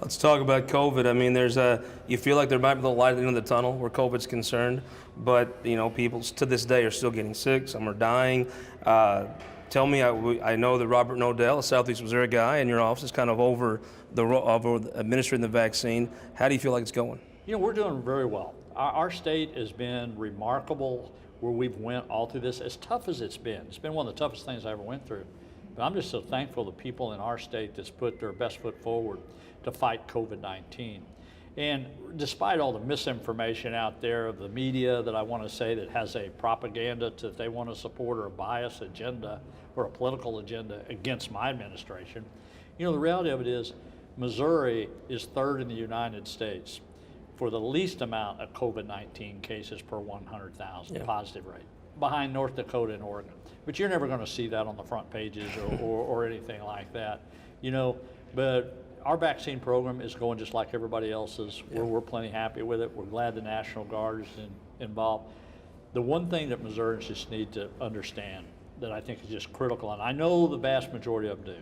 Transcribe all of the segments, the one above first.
Let's talk about COVID. I mean, you feel like there might be a light at the end of the tunnel where COVID's concerned, but people to this day are still getting sick. Some are dying. Tell me, I know that Robert Nodell, a Southeast Missouri guy in your office, is kind of over administering the vaccine. How do you feel like it's going? We're doing very well. Our state has been remarkable where we've went all through this, as tough as it's been. It's been one of the toughest things I ever went through. But I'm just so thankful to people in our state that's put their best foot forward to fight COVID-19. And despite all the misinformation out there of the media that I want to say that has a propaganda that they want to support or a bias agenda or a political agenda against my administration, the reality of it is Missouri is third in the United States for the least amount of COVID-19 cases per 100,000 positive rate, behind North Dakota and Oregon. But you're never going to see that on the front pages or anything like that, but our vaccine program is going just like everybody else's. We're plenty happy with it. We're glad the National Guard is involved. The one thing that Missourians just need to understand that I think is just critical, and I know the vast majority of them do,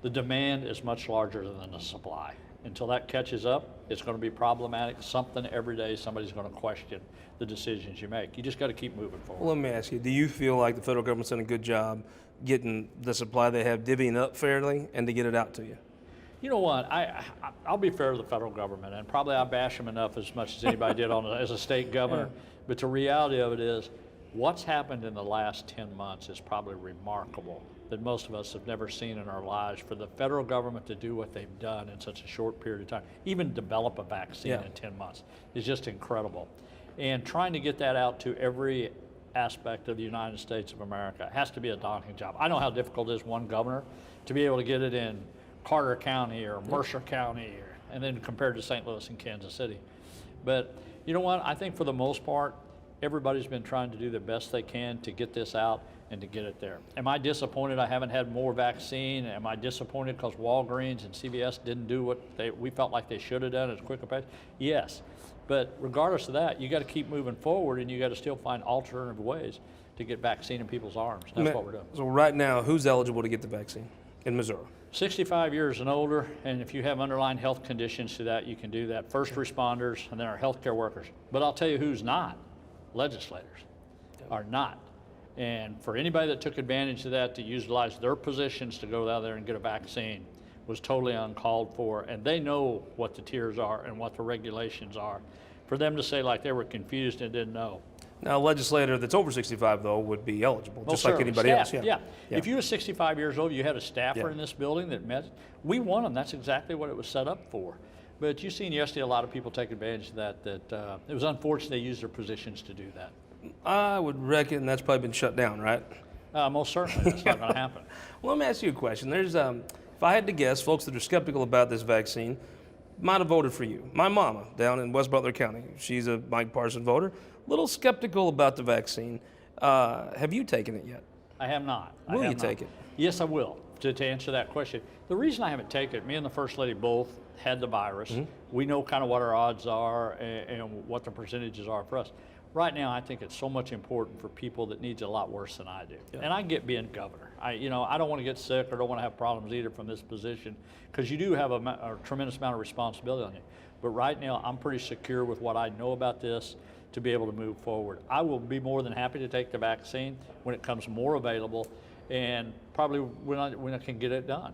the demand is much larger than the supply. Until that catches up, it's going to be problematic. Something every day, somebody's going to question the decisions you make. You just got to keep moving forward. Well, let me ask you, do you feel like the federal government's done a good job getting the supply they have divvying up fairly and to get it out to you? You know what, I'll be fair to the federal government, and probably I bash them enough as much as anybody did as a state governor, but the reality of it is what's happened in the last 10 months is probably remarkable that most of us have never seen in our lives. For the federal government to do what they've done in such a short period of time, even develop a vaccine in 10 months, is just incredible. And trying to get that out to every aspect of the United States of America has to be a daunting job. I know how difficult it is, one governor, to be able to get it in Carter County or Mercer County, and then compared to St. Louis and Kansas City. But you know what, I think for the most part, everybody's been trying to do the best they can to get this out and to get it there. Am I disappointed I haven't had more vaccine? Am I disappointed because Walgreens and CVS didn't do what we felt like they should have done as quick a pace? Yes, but regardless of that, you got to keep moving forward, and you got to still find alternative ways to get vaccine in people's arms. That's what we're doing. So right now, who's eligible to get the vaccine in Missouri? 65 years and older, and if you have underlying health conditions to that, you can do that. First responders, and then our healthcare workers. But I'll tell you who's not. Legislators are not. And for anybody that took advantage of that to utilize their positions to go out there and get a vaccine was totally uncalled for, and they know what the tiers are and what the regulations are. For them to say like they were confused and didn't know. Now, a legislator that's over 65, though, would be eligible, just like anybody else. Yeah. If you were 65 years old, you had a staffer in this building that met, we want them. That's exactly what it was set up for. But you've seen yesterday a lot of people take advantage of that, it was unfortunate they used their positions to do that. I would reckon that's probably been shut down, right? Most certainly, that's not going to happen. Well, let me ask you a question. There's, if I had to guess, folks that are skeptical about this vaccine might have voted for you. My mama down in West Butler County, she's a Mike Parson voter, a little skeptical about the vaccine. Have you taken it yet? I have not. Will you take it? Yes, I will, to answer that question. The reason I haven't taken it, me and the First Lady both had the virus. We know kind of what our odds are and what the percentages are for us. Right now, I think it's so much important for people that needs it a lot worse than I do. And I get being governor. I don't want to get sick or don't want to have problems either from this position, because you do have a tremendous amount of responsibility on you. But right now, I'm pretty secure with what I know about this to be able to move forward. I will be more than happy to take the vaccine when it comes more available, and probably when I can get it done.